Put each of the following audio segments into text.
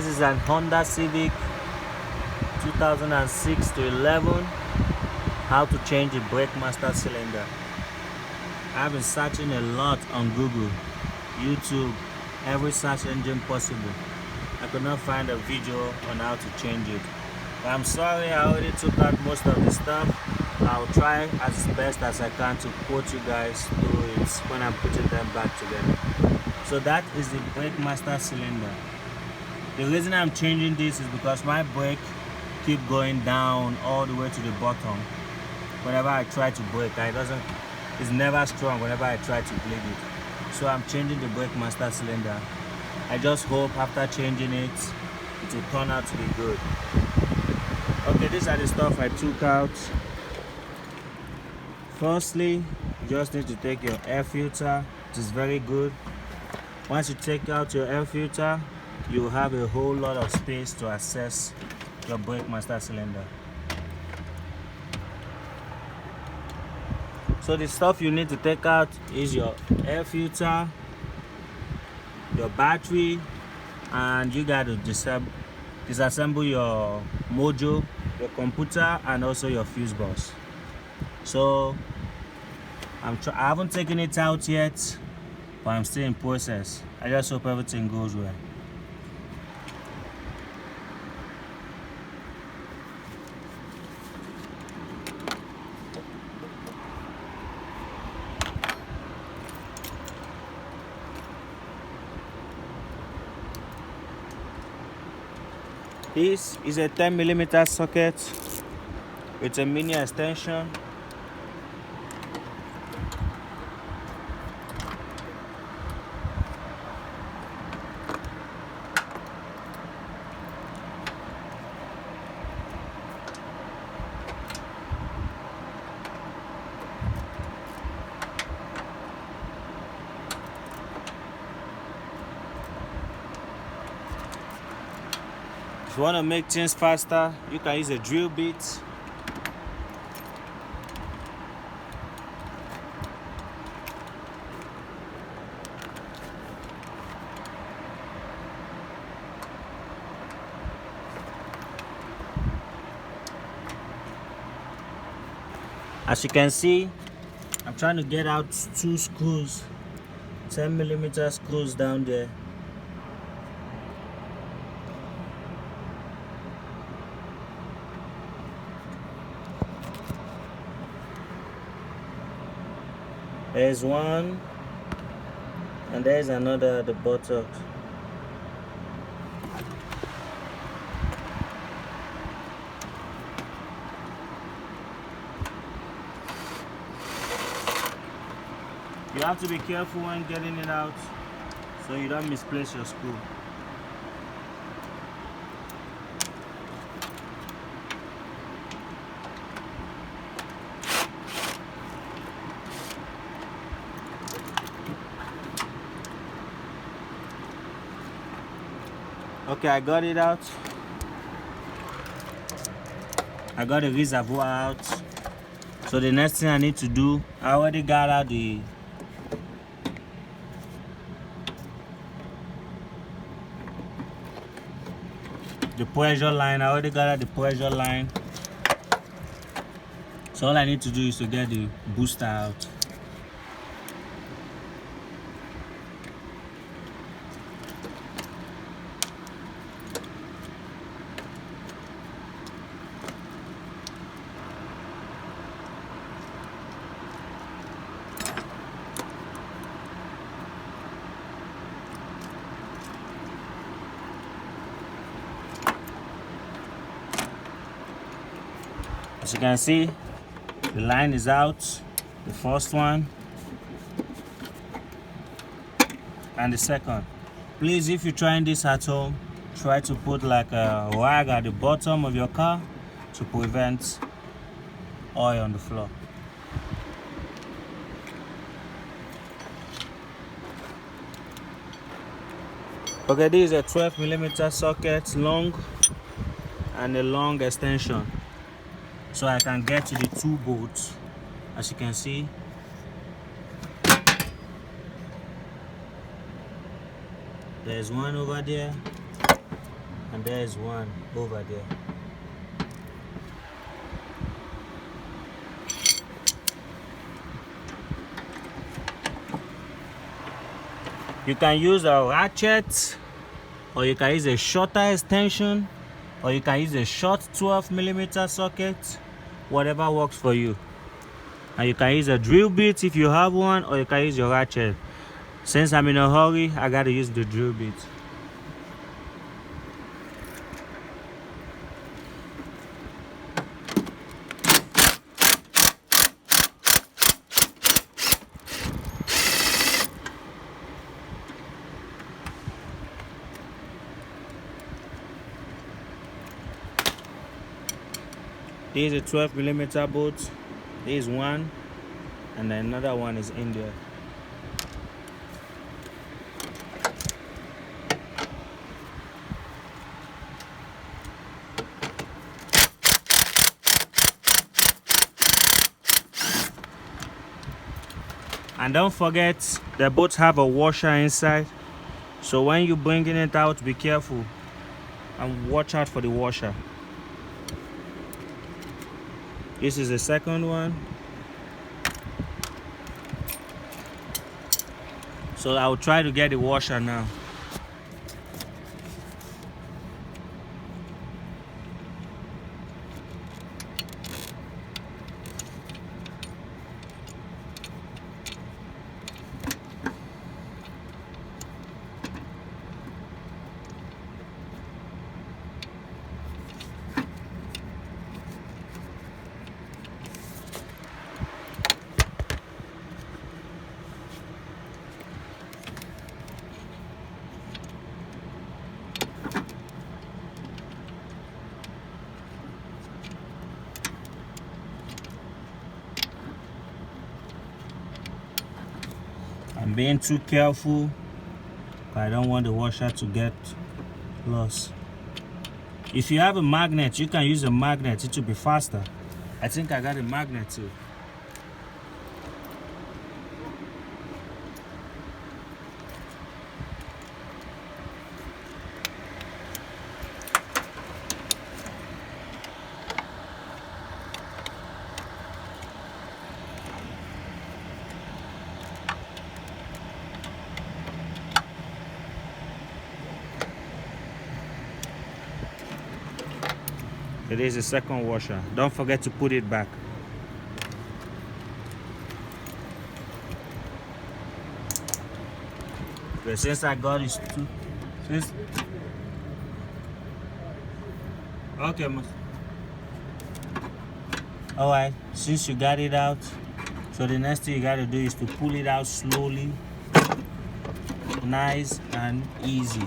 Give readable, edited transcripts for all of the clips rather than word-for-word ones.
This is an Honda Civic 2006 to 11. How to change the brake master cylinder. I've been searching a lot on Google, YouTube, every search engine possible. I could not find a video on how to change it. But I'm sorry, I already took out most of the stuff. I'll try as best as I can to quote you guys through it when I'm putting them back together. So that is the brake master cylinder. The reason I'm changing this is because my brake keep going down all the way to the bottom. Whenever I try to brake, it's never strong whenever I try to bleed it. So I'm changing the brake master cylinder. I just hope after changing it, it will turn out to be good. Okay, these are the stuff I took out. Firstly, you just need to take your air filter. It is very good. Once you take out your air filter, you will have a whole lot of space to access your brake master cylinder. So the stuff you need to take out is your air filter, your battery, and you got to disassemble your mojo, your computer, and also your fuse box. So I haven't taken it out yet, but I'm still in process. I just hope everything goes well. This is a 10mm socket with a mini extension. If you want to make things faster, you can use a drill bit. As you can see, I'm trying to get out two screws, 10mm screws down there. There's one, and there's another at the bottom. You have to be careful when getting it out so you don't misplace your screw. Okay, I got it out. I got the reservoir out. So the next thing I need to do, I already got out the pressure line. I already got out the pressure line. So all I need to do is to get the booster out. As you can see, the line is out, the first one and the second. Please, if you're trying this at home, try to put like a rag at the bottom of your car to prevent oil on the floor. Okay, this is a 12mm socket long and a long extension. So I can get to the two bolts. As you can see, there's one over there and there is one over there. You can use a ratchet, or you can use a shorter extension, or you can use a short 12mm socket, whatever works for you. And you can use a drill bit if you have one, or you can use your ratchet. Since I'm in a hurry, I gotta use the drill bit. This is a 12mm bolt. This is one, and then another one is in there. And don't forget, they both have a washer inside, so when you're bringing it out, be careful and watch out for the washer. This is the second one. So I'll try to get the washer now. I'm being too careful. I don't want the washer to get lost. If you have a magnet, you can use a magnet. It will be faster. I think I got a magnet too. It is the second washer. Don't forget to put it back. But since I got it too, okay, alright, since you got it out, so the next thing you gotta do is to pull it out slowly, nice and easy.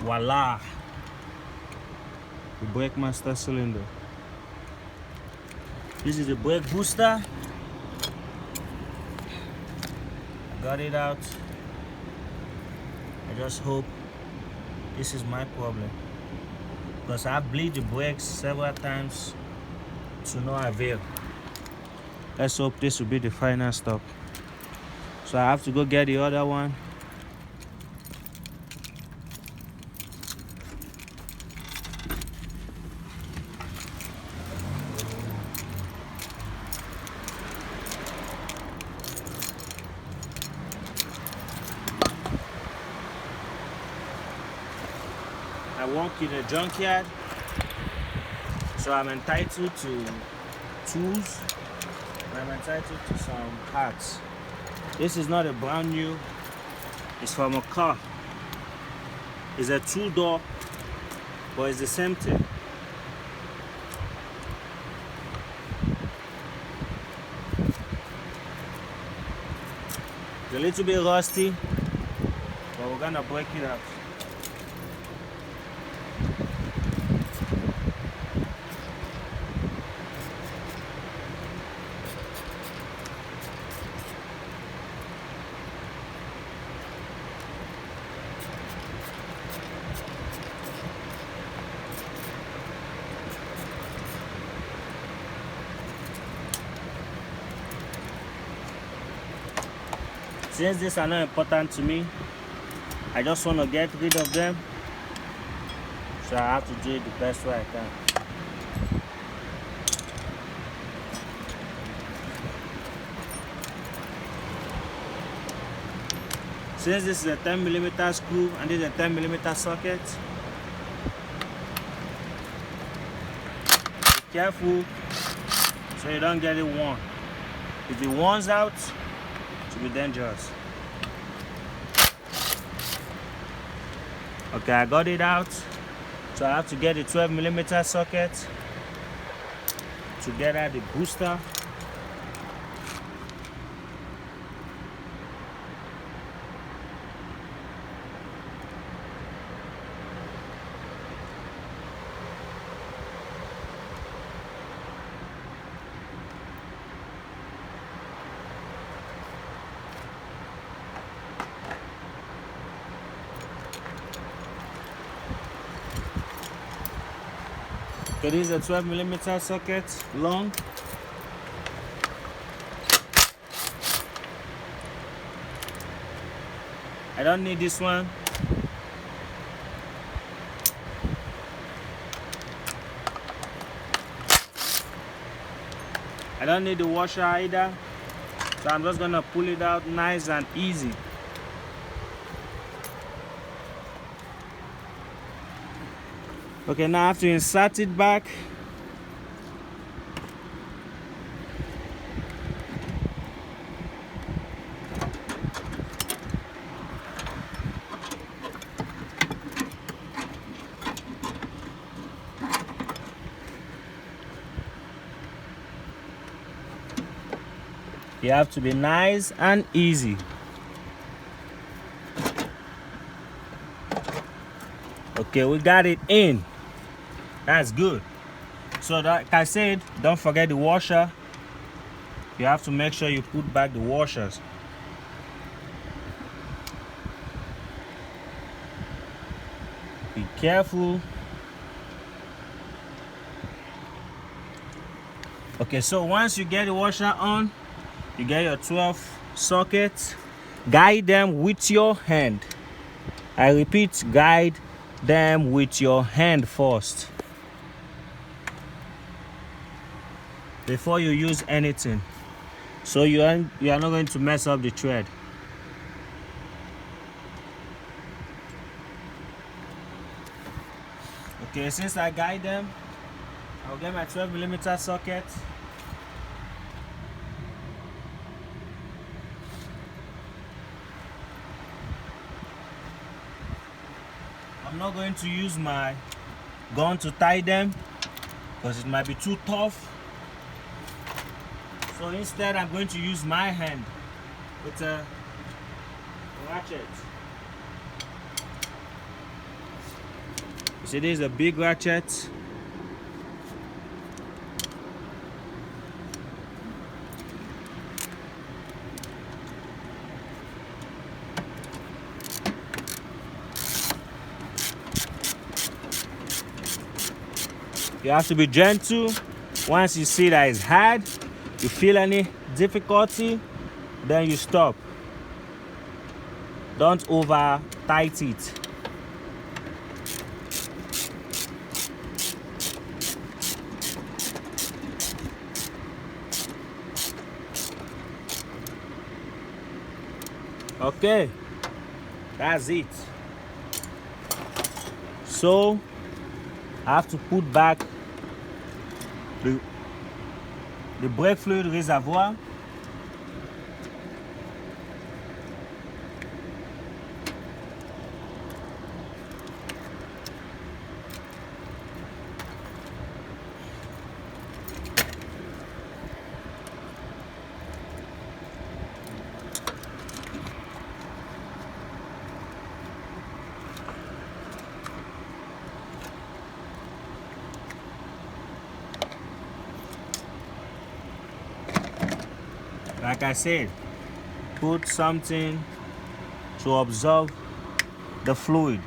Voila! The brake master cylinder. This is the brake booster. I got it out. I just hope this is my problem, because I bleed the brakes several times to no avail. Let's hope this will be the final stop. So I have to go get the other one. I work in a junkyard, so I'm entitled to tools, and I'm entitled to some parts. This is not a brand new, it's from a car. It's a two-door, but it's the same thing. It's a little bit rusty, but we're gonna break it out. Since these are not important to me, I just want to get rid of them, so I have to do it the best way I can. Since this is a 10mm screw and this is a 10mm socket, be careful so you don't get it worn. If it worns out, it will be dangerous. Okay, I got it out. So I have to get a 12mm socket to get out the booster. Okay, this is a 12mm socket, long. I don't need this one. I don't need the washer either. So I'm just gonna pull it out nice and easy. Okay, now I have to insert it back. You have to be nice and easy. Okay, we got it in. That's good. So like I said, don't forget the washer. You have to make sure you put back the washers. Be careful. Okay, so once you get the washer on, you get your 12 sockets. Guide them with your hand. I repeat, guide them with your hand first before you use anything, so you are not going to mess up the thread. Okay, since I guide them, I'll get my 12mm socket. I'm not going to use my gun to tie them because it might be too tough. So instead, I'm going to use my hand with a ratchet. You see, this is a big ratchet. You have to be gentle. Once you see that it's hard, you feel any difficulty, then you stop. Don't over tight it. Okay, that's it. So I have to put back the brake fluid reservoir. Like I said, put something to absorb the fluid.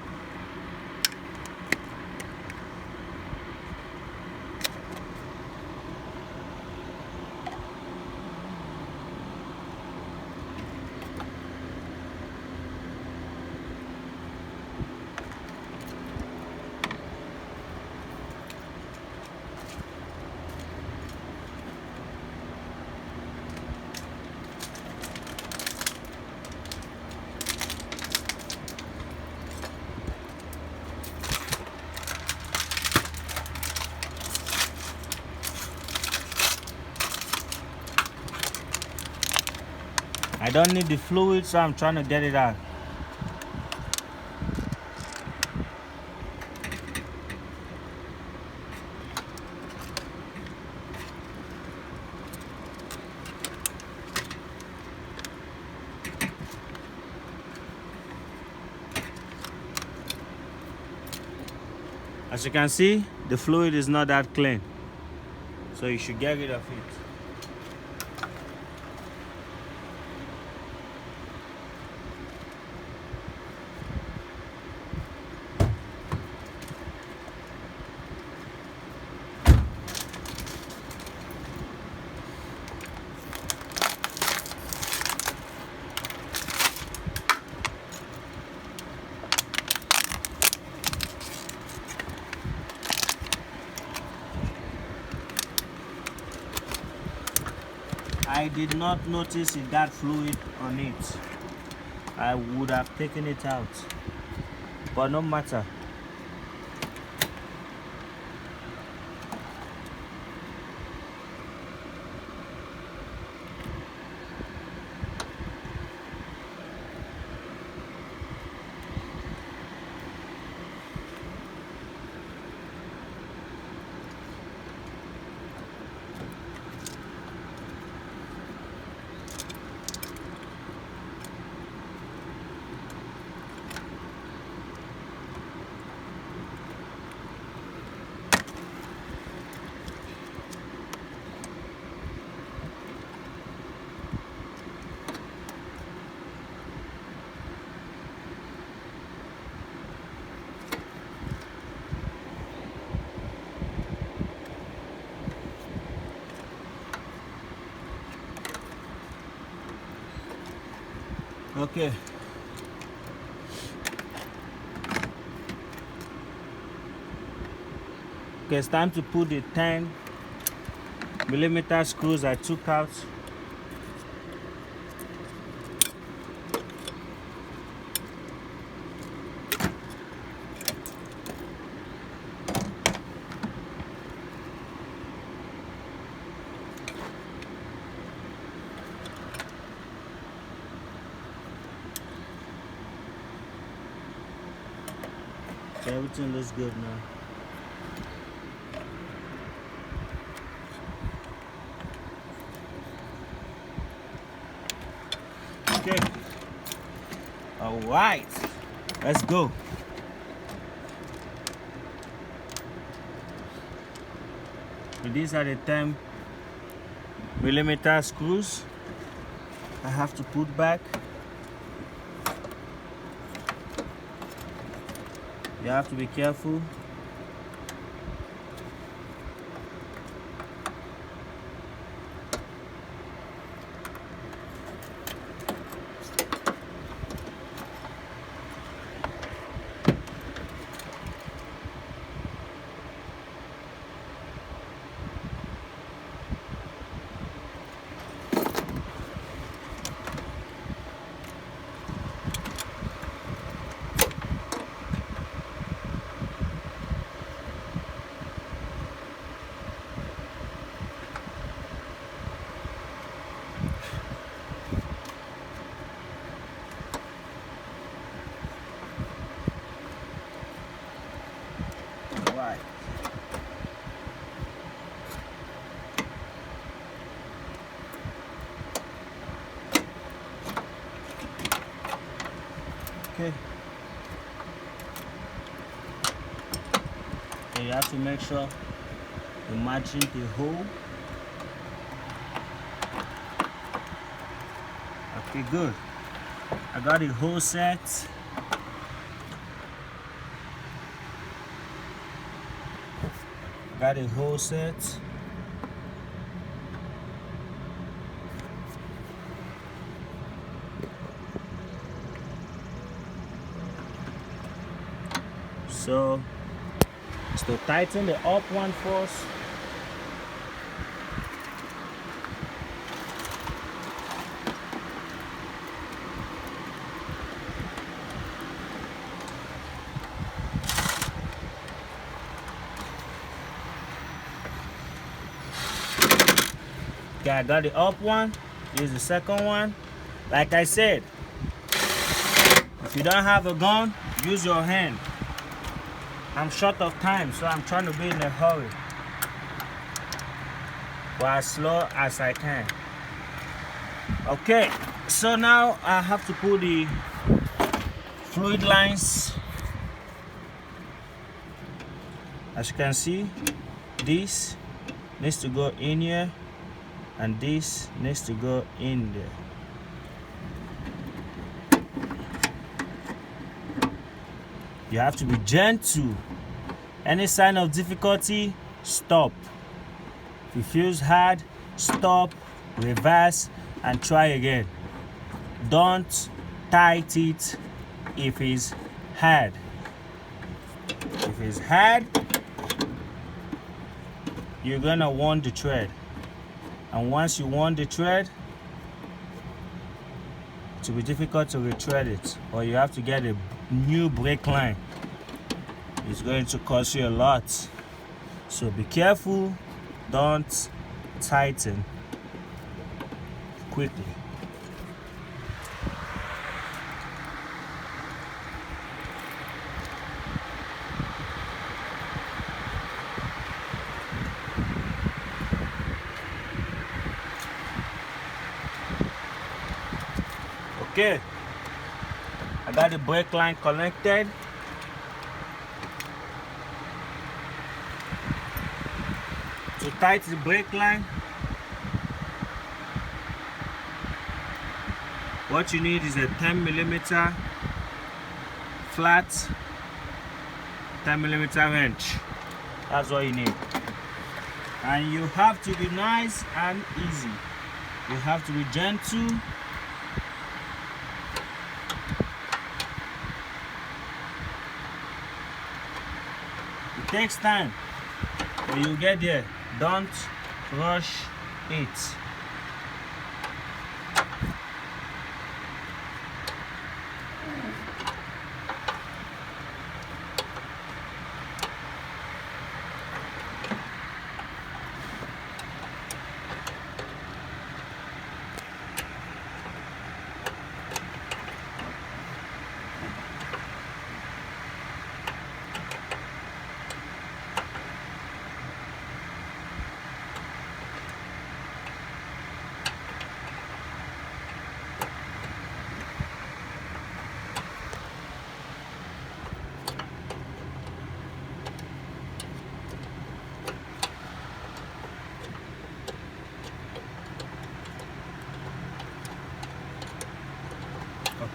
don't need the fluid, so I'm trying to get it out. As you can see, the fluid is not that clean, so you should get rid of it. I did not notice it got fluid on it. I would have taken it out, but no matter. Okay. Okay, it's time to put the 10mm screws I took out. Okay, everything looks good now. Okay. All right, let's go. So these are the 10mm screws I have to put back. You have to be careful. Right. Okay. So you have to make sure you're matching the hole. Okay, good. I got the hole set. Got a hole set. So to tighten the up one first. Okay, I got the up one. Here's the second one. Like I said, if you don't have a gun, use your hand. I'm short of time, so I'm trying to be in a hurry, but as slow as I can. Okay, so now I have to put the fluid lines. As you can see, this needs to go in here and this needs to go in there. You have to be gentle. Any sign of difficulty, stop. If it feels hard, stop, reverse, and try again. Don't tight it if it's hard. If it's hard, you're gonna want the thread. And once you want the thread, it will be difficult to retread it, or you have to get a new brake line. It's going to cost you a lot. So be careful, don't tighten quickly. Okay, I got the brake line connected. To tighten the brake line, what you need is a 10mm flat 10mm wrench. That's what you need. And you have to be nice and easy. You have to be gentle. It takes time, but you get there. Don't rush it.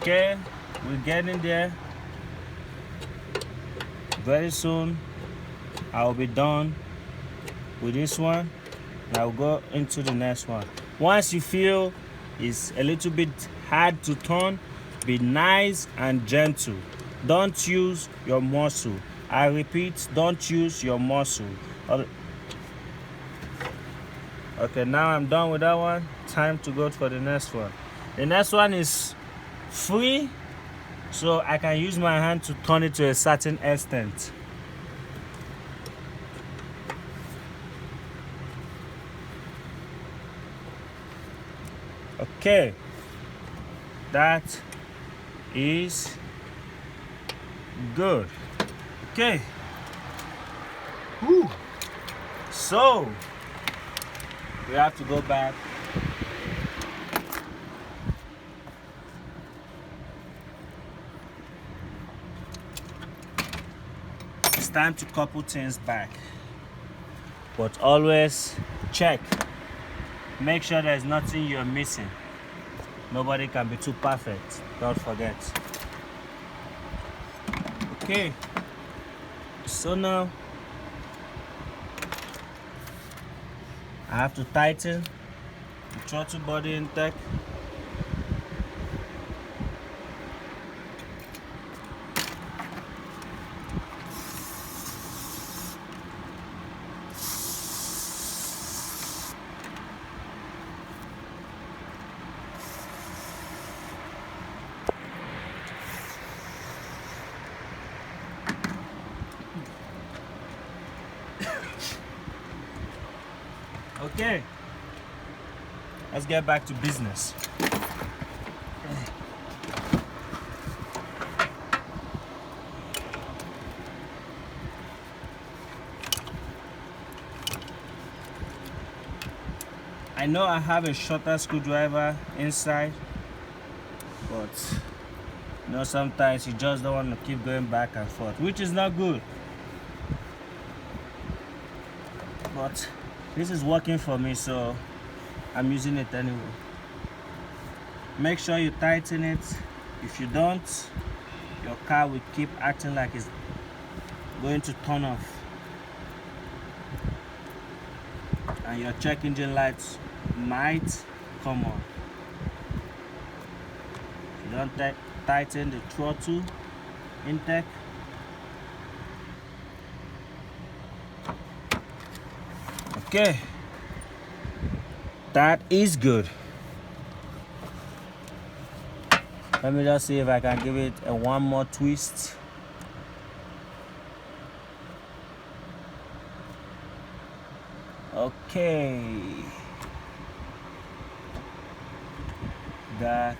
Okay, we're getting there. Very soon I'll be done with this one and I'll go into the next one. Once you feel it's a little bit hard to turn, be nice and gentle. Don't use your muscle. I repeat, don't use your muscle. Okay, now I'm done with that one. Time to go for the next one. The next one is free, so I can use my hand to turn it to a certain extent. Okay, that is good. Okay. Whew. So we have to go back. It's time to couple things back, but always check. Make sure there's nothing you're missing. Nobody can be too perfect, don't forget. Okay, so now I have to tighten the throttle body intake. Okay, let's get back to business. I know I have a shorter screwdriver inside, but you know, sometimes you just don't want to keep going back and forth, which is not good. But this is working for me, so I'm using it anyway. Make sure you tighten it. If you don't, your car will keep acting like it's going to turn off, and your check engine lights might come on. If you don't tighten the throttle intake, okay, that is good. Let me just see if I can give it a one more twist. Okay, that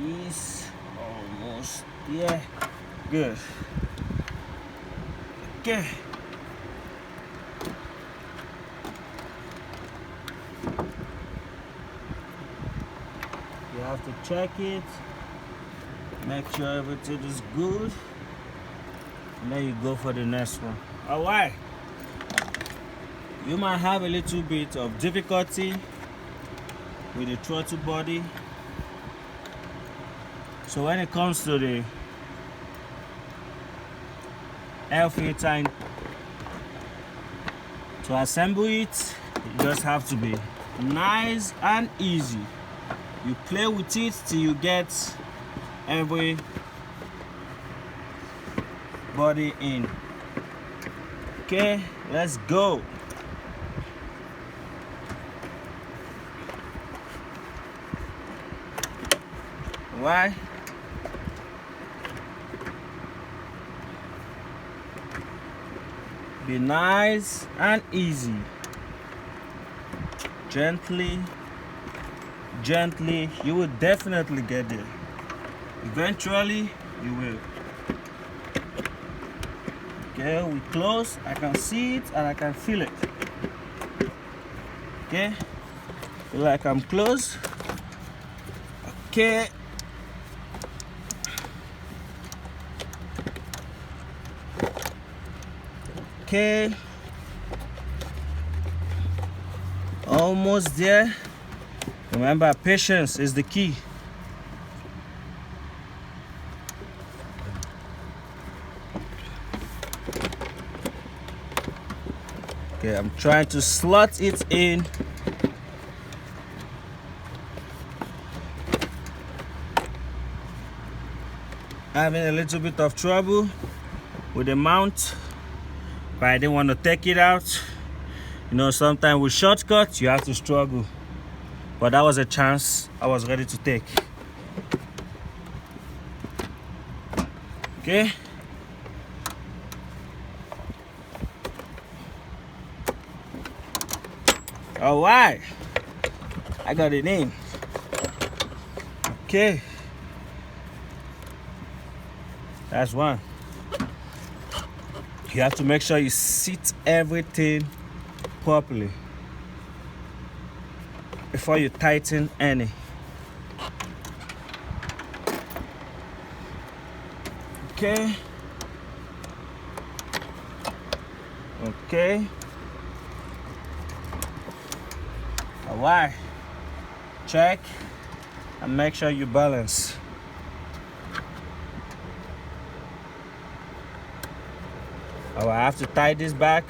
is almost there. Good. Okay. You have to check it, make sure everything is good, and then you go for the next one. Alright, you might have a little bit of difficulty with the throttle body. So when it comes to the air filter, to assemble it, you just have to be nice and easy. You play with it till you get every body in. Okay, let's go. Why? Be nice and easy. Gently, gently. You will definitely get there. Eventually, you will. Okay, we close. I can see it and I can feel it. Okay, feel like I'm close. Okay. Okay, almost there. Remember, patience is the key. Okay, I'm trying to slot it in. Having a little bit of trouble with the mount, but I didn't want to take it out. You know, sometimes with shortcuts you have to struggle, but that was a chance I was ready to take. Okay, all right, I got it in. Okay, that's one. You have to make sure you sit everything properly before you tighten any. Okay. Okay. All right. Check and make sure you balance. Oh, I have to tie this back.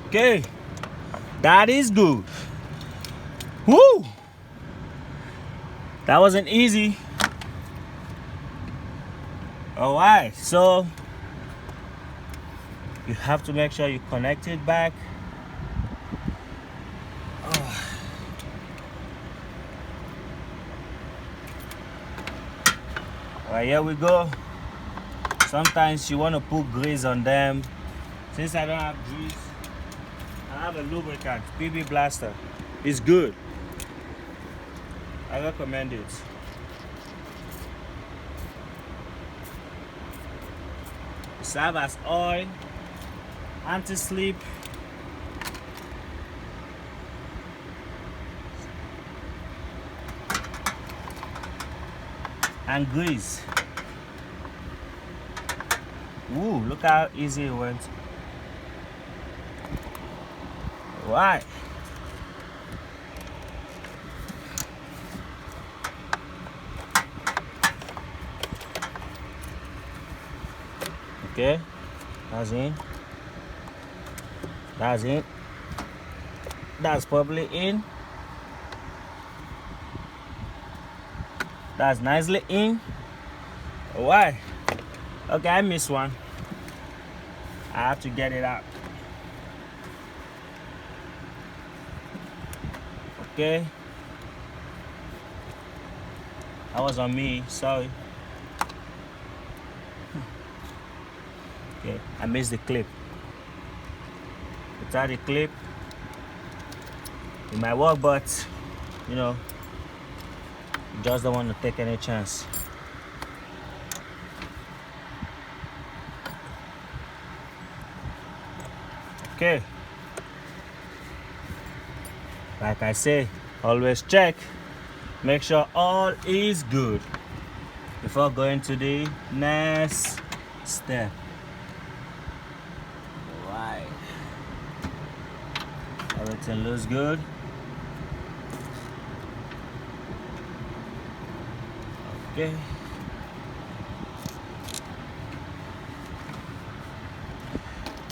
Okay. That is good. Woo! That wasn't easy. All right, so you have to make sure you connect it back. But here we go. Sometimes you want to put grease on them. Since I don't have grease, I have a lubricant, PB Blaster. It's good. I recommend it. It serves as oil, anti-slip, and grease. Ooh, look how easy it went. Right. Okay, that's in. That's in. That's probably in. That's nicely in. Why? Okay, I missed one. I have to get it out. Okay. That was on me, sorry. Okay, I missed the clip. Without the clip, it might work, but you know, you just don't want to take any chance. Okay. Like I say, always check. Make sure all is good before going to the next step. Right. Everything looks good. Okay.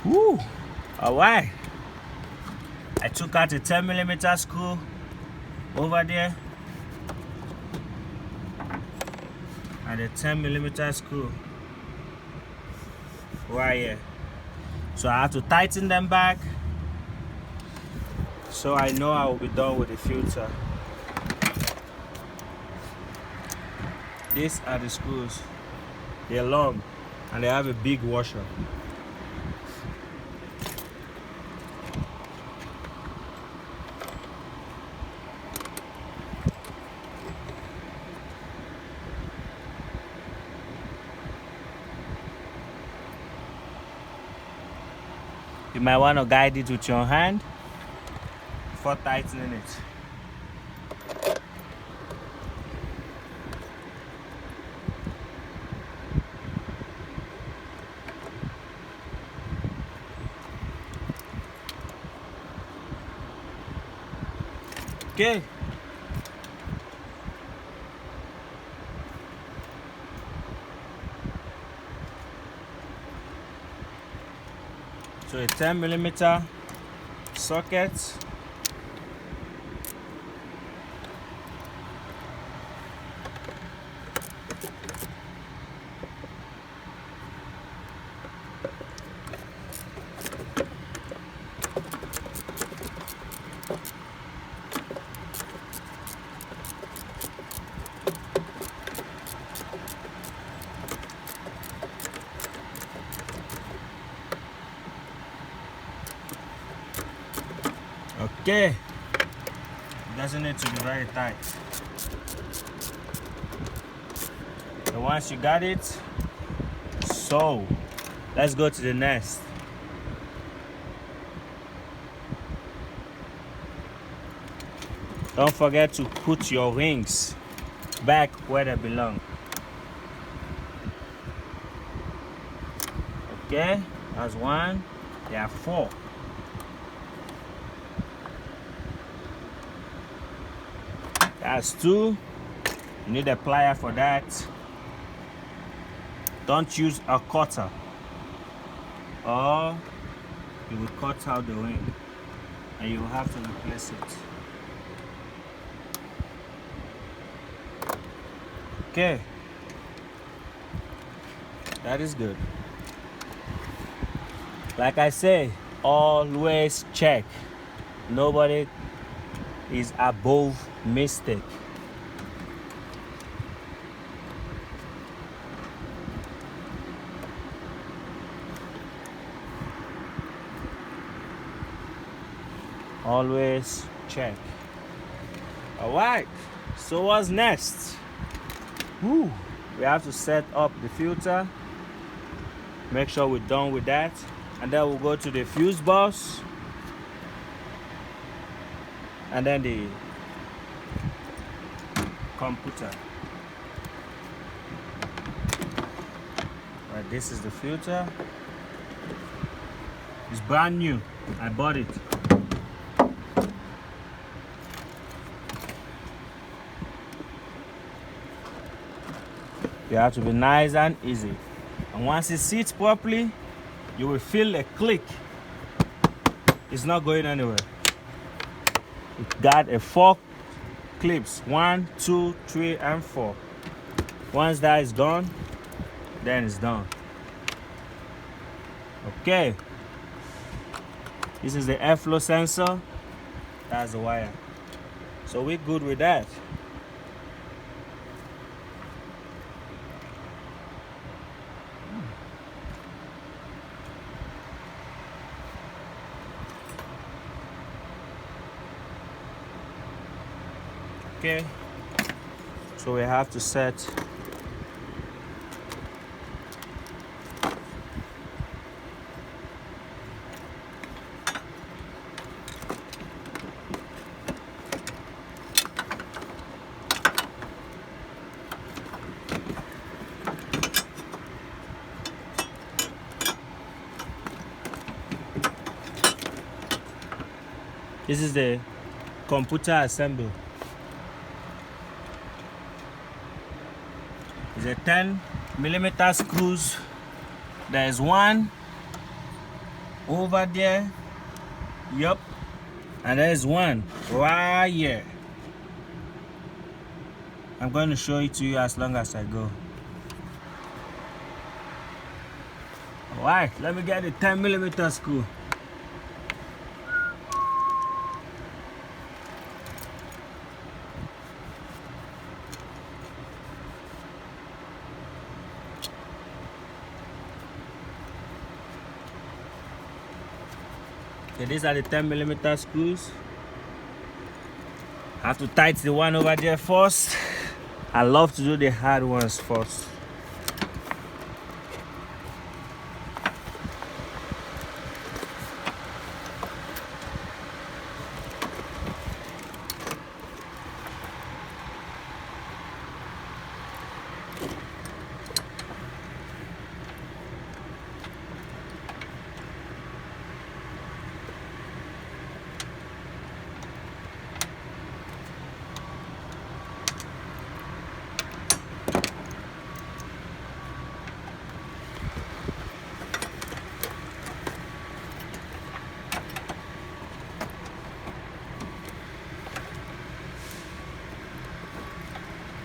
Woo! Alright. I took out a 10mm screw over there and a 10mm screw right here. So I have to tighten them back so I know I will be done with the filter. These are the screws. They're long and they have a big washer. You might want to guide it with your hand before tightening it. Okay. So a 10mm socket. Okay, it doesn't need to be very tight. So once you got it, so let's go to the next. Don't forget to put your rings back where they belong. Okay, that's one. There are four. That's two. You need a plier for that. Don't use a cutter or you will cut out the ring and you will have to replace it. Okay, that is good. Like I say, always check. Nobody is above mistake. always check. All right, so what's next? Woo. We have to set up the filter, make sure we're done with that, and then we'll go to the fuse box and then the computer. Right, this is the filter. It's brand new, I bought it. You have to be nice and easy. And once it sits properly, you will feel a click. It's not going anywhere. It got a 4 clips, 1, 2, 3, and 4. Once that is gone, then it's done. Okay. This is the airflow sensor. That's the wire. So we're good with that. Okay, so we have to set this is the computer assembly. It's a 10mm screws. There is one over there. Yup. And there is one right here. I'm going to show it to you as long as I go. Alright, let me get the 10mm screw. Okay, these are the 10mm screws. I have to tighten the one over there first. I love to do the hard ones first.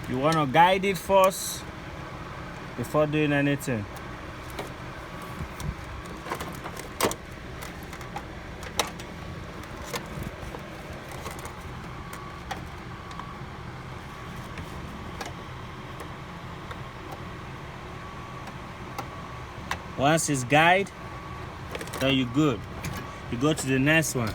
You want to guide it first before doing anything. Once it's guide, then you're good. You go to the next one.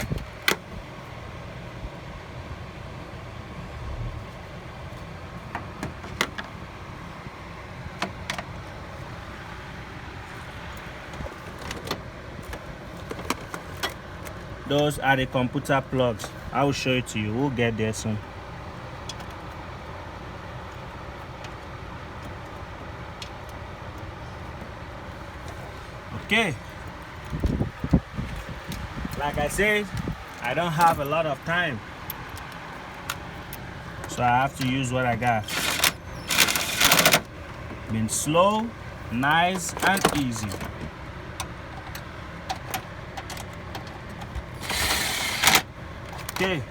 Those are the computer plugs. I will show it to you. We'll get there soon. Okay. Like I said, I don't have a lot of time, so I have to use what I got. Been slow, nice, and easy. Okay,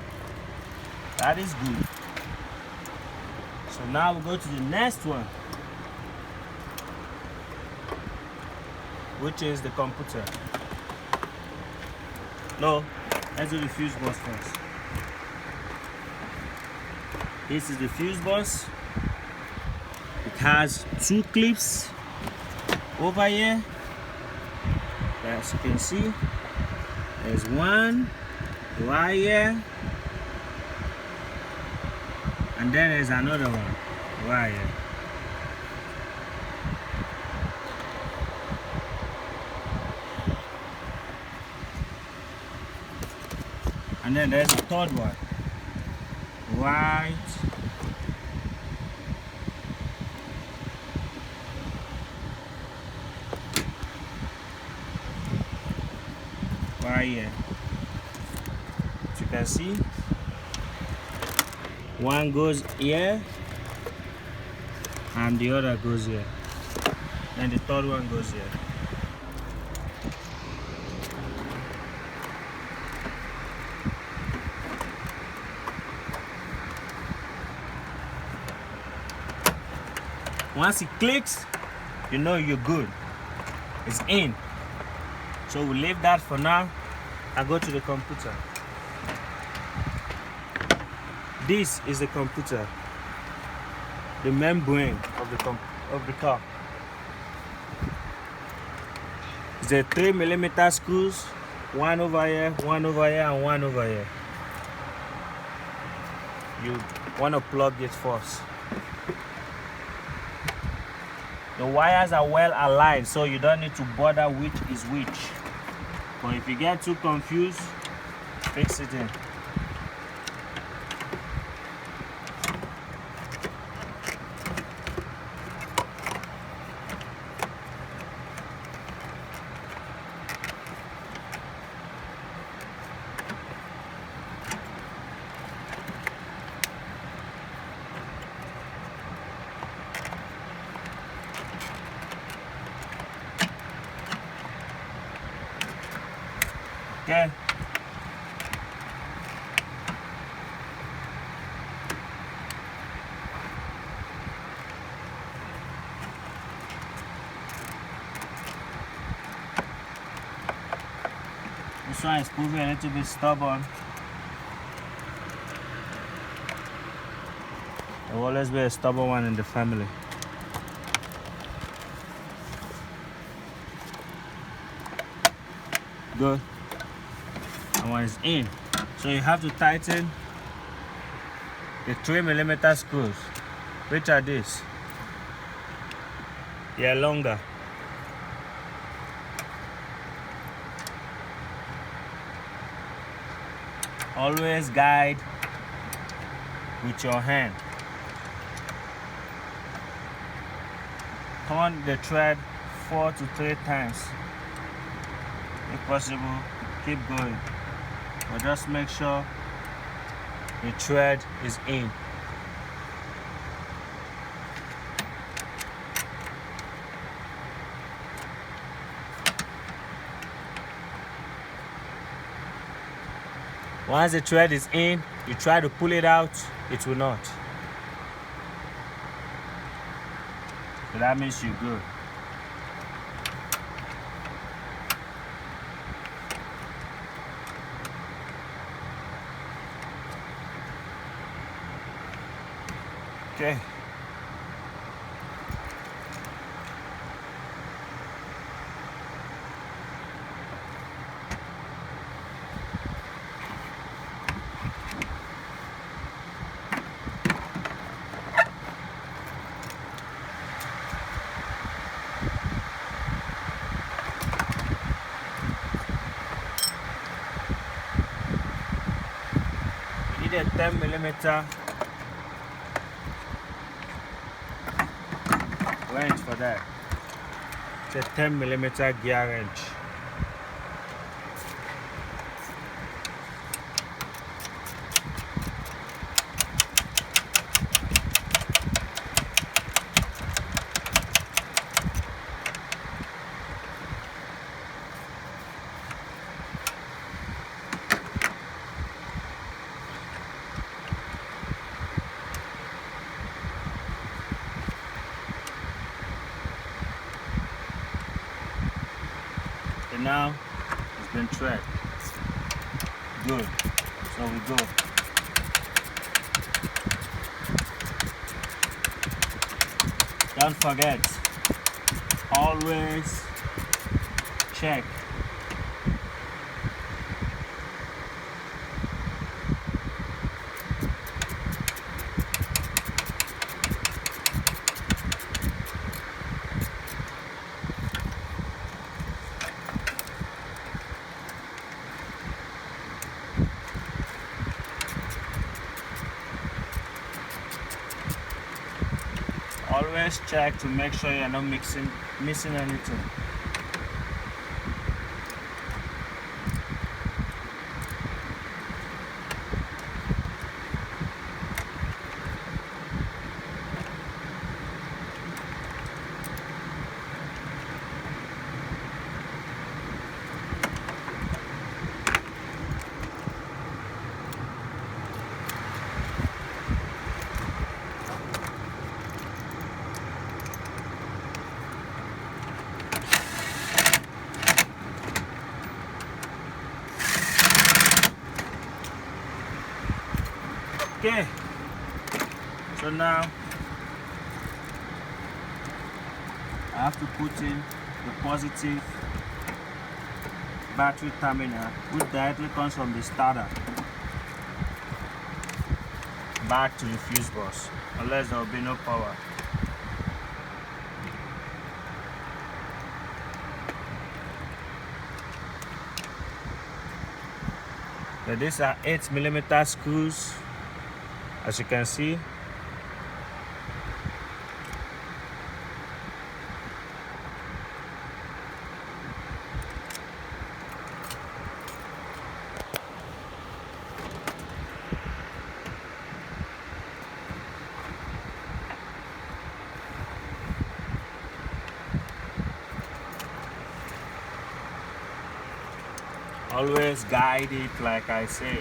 that is good. So now we go to the next one, which is the computer. No, let's do the fuse box first. This is the fuse box. It has 2 clips over here. As you can see, there's 1 wire, and then there's another one, wire. And then there's a third one, white, wire. As you can see, one goes here and the other goes here, and the third one goes here. Once it clicks, you know you're good. It's in. So we'll leave that for now. I go to the computer. This is the computer, the membrane of the car. It's a 3mm screws, one over here, one over here, and one over here. You want to plug it first. The wires are well aligned, so you don't need to bother which is which. But if you get too confused, fix it in. Okay. This one is proving a little bit stubborn. There will always be a stubborn one in the family. Good. That one is in. So you have to tighten the 3mm screws. Which are these? They are longer. Always guide with your hand. Turn the thread 4 to 3 times. If possible, keep going. But just make sure the thread is in. Once the thread is in, you try to pull it out, it will not. So that means you're good. Okay. You need a 10mm wrench for that. It's a 10mm gear wrench. And now it's been thread. Good. So we go. Don't forget, always check always check to make sure you're not missing anything. Okay, so now I have to put in the positive battery terminal, which directly comes from the starter back to the fuse box, unless there will be no power. So these are 8mm screws, as you can see. Always guide it like I say.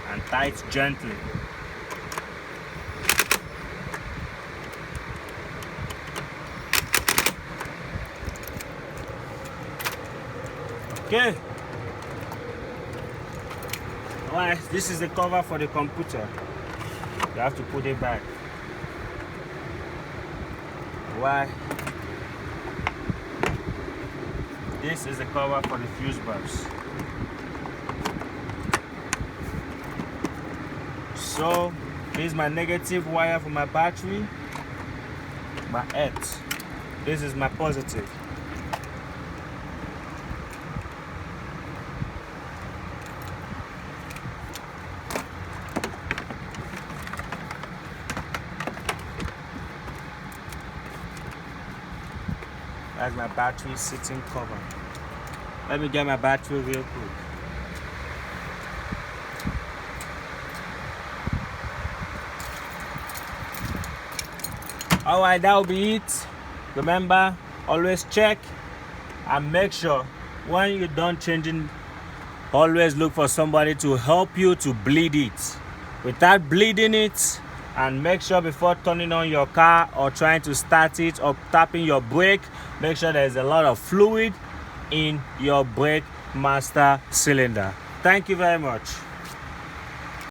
And tight gently. Okay. Alright, this is the cover for the computer. You have to put it back. Why? This is the cover for the fuse box. So this is my negative wire for my battery, my earth. This is my positive. That's my battery sitting cover. Let me get my battery real quick. Alright, that will be it. Remember, always check and make sure when you're done changing, always look for somebody to help you to bleed it without bleeding it. And make sure before turning on your car or trying to start it or tapping your brake, make sure there's a lot of fluid in your brake master cylinder. Thank you very much.